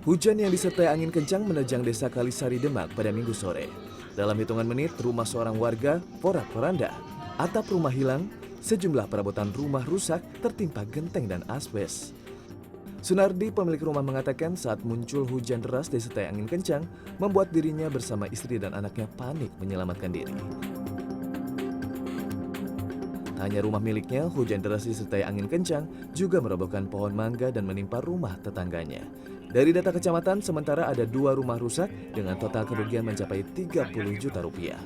Hujan yang disertai angin kencang menerjang desa Kalisari Demak pada Minggu sore. Dalam hitungan menit, rumah seorang warga porak-poranda. Atap rumah hilang, sejumlah perabotan rumah rusak tertimpa genteng dan asbes. Sunardi, pemilik rumah, mengatakan saat muncul hujan deras disertai angin kencang, membuat dirinya bersama istri dan anaknya panik menyelamatkan diri. Tak hanya rumah miliknya, hujan deras disertai angin kencang juga merobohkan pohon mangga dan menimpa rumah tetangganya. Dari data kecamatan, sementara ada 2 rumah rusak dengan total kerugian mencapai 30 juta rupiah.